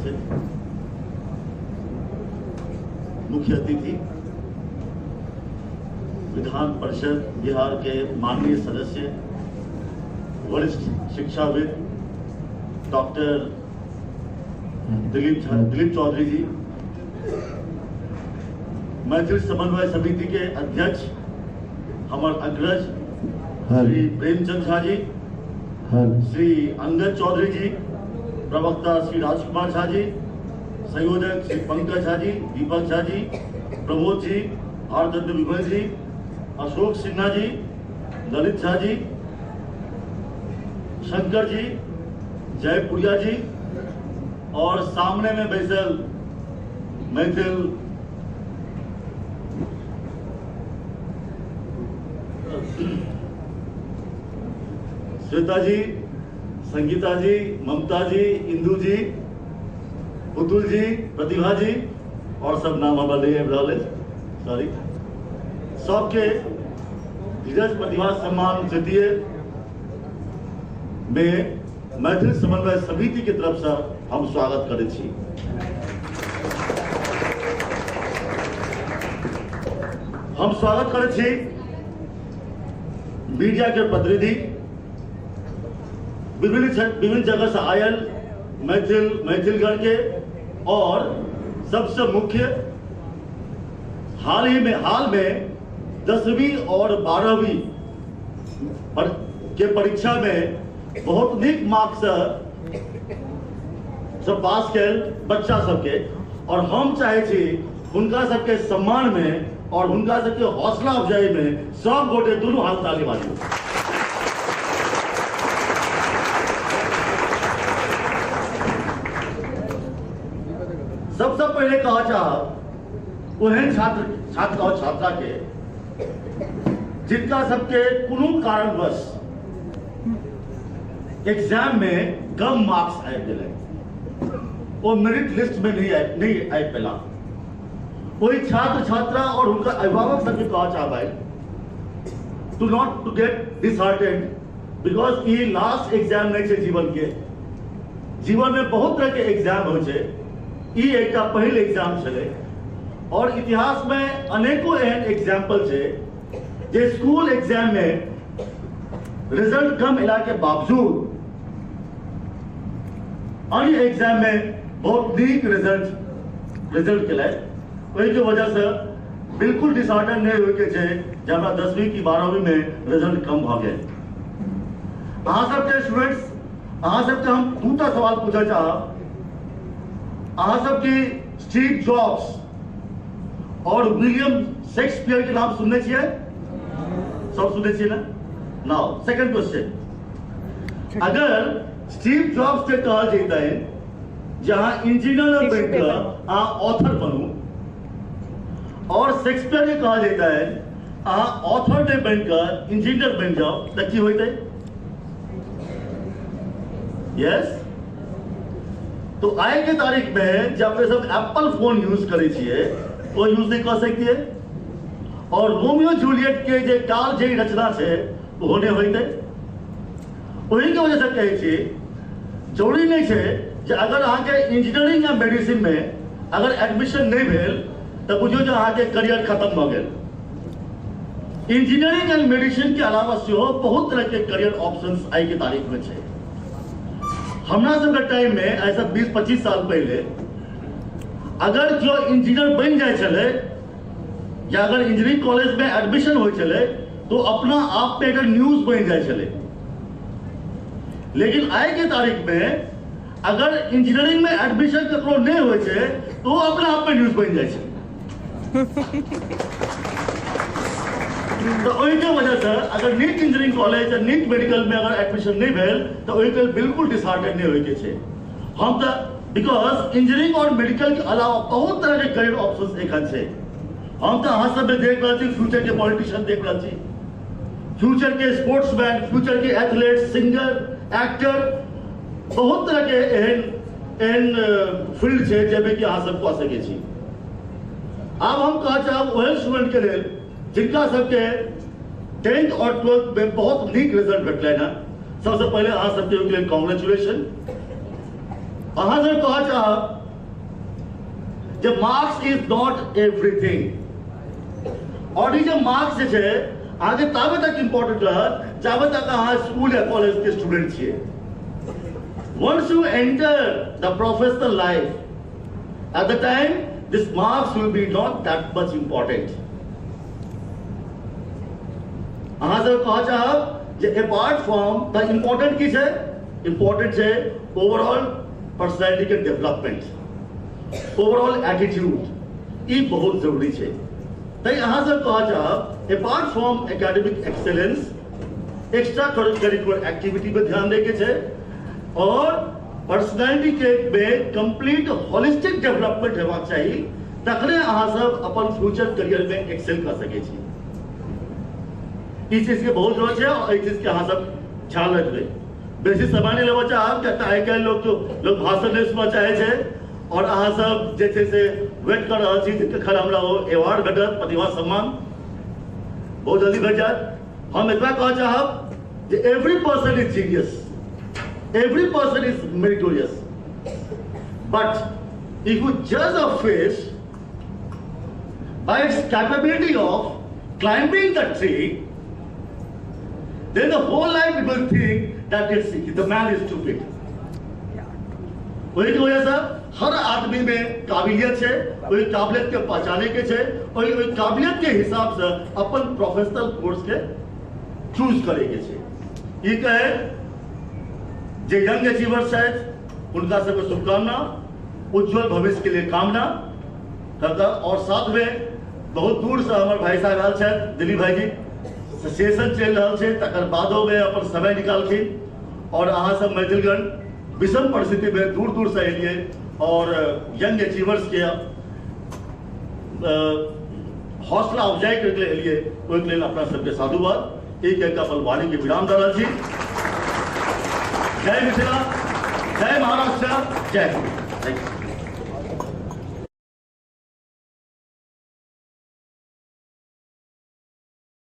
से मुख्य अतिथि विधान परिषद बिहार के माननीय सदस्य वरिष्ठ शिक्षाविद डॉक्टर दिलीप चौधरी जी, मैथिल समन्वय समिति के अध्यक्ष हमार अग्रज श्री प्रेमचंद झा जी, श्री अंगद चौधरी जी, प्रवक्ता श्री राजकुमार झा जी, संयोजक श्री पंकज झा जी, दीपक झा जी, प्रमोद जी, आरदत्त विमल जी, अशोक सिन्हा जी, ललित झा जी, शंकर जी, जयपुरिया जी और सामने में बैसल मैथिल श्वेता जी, संगीता जी, ममता जी, इंदू जी, पुतुल जी, प्रतिभा जी और सब नाम हमारे सॉरी सबके धीरज प्रतिभा सम्मान तृतीय में मैथिल समन्वय समिति की तरफ से हम स्वागत करै छी। हम स्वागत करै छी मीडिया के प्रतिनिधि, विभिन्न जगह से आयल मैथिलगढ़ के, और सबसे मुख्य हाल में 10वीं और 12वीं के परीक्षा में बहुत नीक मार्क्स से पास कैल बच्चा सबके, और हम चाहे छी हुनका सबके सम्मान में और हुनका सबके हौसला अफजाई में सब गोटे दोनों हाथ ताली बाजू। सबसे पहले कहा चाह ओहन छात्र और छात्रा के जिनका सबके कोनो कारणवश एग्जाम में कम मार्क्स आबि गेलै, वो मेरिट लिस्ट में नहीं आबि पेला, कोई छात्र छात्रा और उनका अभिभावक सबके कहा चाहबै to not to get disheartened, because ये लास्ट एग्जाम नहीं है जीवन में बहुत तरह के एग्जाम हो छै, ये एक पहल एग्जाम चले, और इतिहास में अनेकों एहन एग्जाम्पल छै जे स्कूल एग्जाम में रिजल्ट कम एला के बावजूद अन्य एग्जाम में बहुत नीक रिजल्ट केलै। वही के वजह से बिल्कुल डिसऑर्डर नहीं होय के छै जे हमरा 10वीं की 12वीं में रिजल्ट कम भ गेल। अहाँ सबके स्टूडेंट्स, अहाँ सबके हम दूटा सवाल पूछे चाहब। अहाँ सबकी स्टीव जॉब्स और विलियम शेक्सपियर के नाम सुनने छियै? सब सुनने छियै ना? नाउ सेकंड क्वेश्चन, अगर स्टीव जॉब्स के कहा जाता है जहां इंजीनियर बनकर अहाँ ऑथर बनू, और शेक्सपियर के कहा जाता है अहाँ ऑथर ने बनकर इंजीनियर बन जाओ, तो की होते? यस। तो आज के तारीख में जब वे सब एप्पल फोन यूज करे छिए वो यूज नहीं कर सकती है, और रोमियो जूलियट के जे काल जे रचना है वो होने होते। वही के वजह से कहे छी जरूरी नहीं है जे अगर अहाँ के इंजीनियरिंग या मेडिसिन में अगर एडमिशन नहीं भेल तो बुझियो जे अहाँ के करियर खत्म भ गेल। इंजीनियरिंग एंड मेडिसिन के अलावा सेहो बहुत तरह के करियर ऑप्शंस आज के तारीख में है। हमरा सबके टाइम में ऐसा 20-25 साल पहले अगर जो इंजीनियर बन जाए चले या अगर इंजीनियरिंग कॉलेज में एडमिशन हो चले तो अपना आप पे अगर न्यूज बन जाए चले, लेकिन आज के तारीख में अगर इंजीनियरिंग में एडमिशन ककरो नहीं हो छे तो अपना आप पे न्यूज बन जाए छे। तो वही के वजह से अगर नीट इंजीनियरिंग कॉलेज या नीट मेडिकल में अगर एडमिशन नहीं भेल तो वही के बिल्कुल डिसहार्टेड नहीं होय के छे। हम तो बिकॉज इंजीनियरिंग और मेडिकल के अलावा बहुत तरह के करियर ऑप्शंस एखन छे। हम तो अहाँ सब में देख रहे छी फ्यूचर के पॉलिटिशियन देख रहे छी, फ्यूचर के स्पोर्ट्समैन, फ्यूचर के एथलीट, सिंगर, एक्टर, बहुत तरह के एहन फील्ड छे जेमे कि अहाँ सब कह सके छी। अब हम कह चाहब ओहन स्टूडेंट के लिए जिनका सबके 10th और 12th में बहुत नीक रिजल्ट भेटलै ना, सबसे पहले अहाँ सबके लिए कांग्रेचुलेशन। अहाँ से कहा चाहब जे मार्क्स इज नॉट एवरीथिंग, और ये जो मार्क्स जे छै आगे ताबे तक इंपॉर्टेंट रहत जाबे तक अहाँ स्कूल या कॉलेज के स्टूडेंट छियै। Once you enter the professional life, at the time this marks will be not that much important. अहाँ से कहा चाहब जे apart from the important की छै, important छै overall personality के development, overall attitude, ई बहुत जरूरी छै। तै अहाँ से कहा चाहब apart from academic excellence, extra curricular activity पे ध्यान दे के छै और पर्सनैलिटी के में कंप्लीट होलिस्टिक डेवलपमेंट हेबाक चाहिए, तखने अहाँ सब अपन फ्यूचर करियर में एक्सेल कर सके छी। इस चीज के बहुत जरूरत है और इस चीज के अहाँ सब ख्याल रखबे। बेसी समय नहीं लेबा चाहब कि आइ काल्हि लोग भाषण नहीं सुनना चाहे छै और अहाँ सब जे छै से वेट कर रहल छी कखन हमरा ओ अवार्ड भेटत, प्रतिभा सम्मान बहुत जल्दी भेट जायत। हम एतबा कहऽ चाहब जे every person is genius, every person is meritorious, but if you judge a fish by its capability of climbing the tree, then the whole life it will think that the man is stupid. वही की वजह से हर आदमी में काबिलियत है, वही काबिलियत के पहचाने के छै, वही काबिलियत के हिसाब से अपन प्रोफेशनल कोर्स के चूज करे के छै। ये कहे जे यंग अचीवर्स हैं उनका सबको शुभकामना, उज्जवल भविष्य के लिए कामना करता। और साथ में बहुत दूर से हमारे भाई साहब आयल छथि, दिलीप भाईजी सेशन चल रहा है, तकर बादो में अपन समय निकालखिन और अहाँ सब मैथिलगण विषम परिस्थिति में दूर दूर से एलिए और यंग अचीवर्स के हौसला अफजाई करके एलिए, ओहिके लेल अपना सबके साधुवाद। एक अपन वाणी के विराम दऽ रहल छी। जय मिथिला, जय महाराष्ट्र, जय हिंद।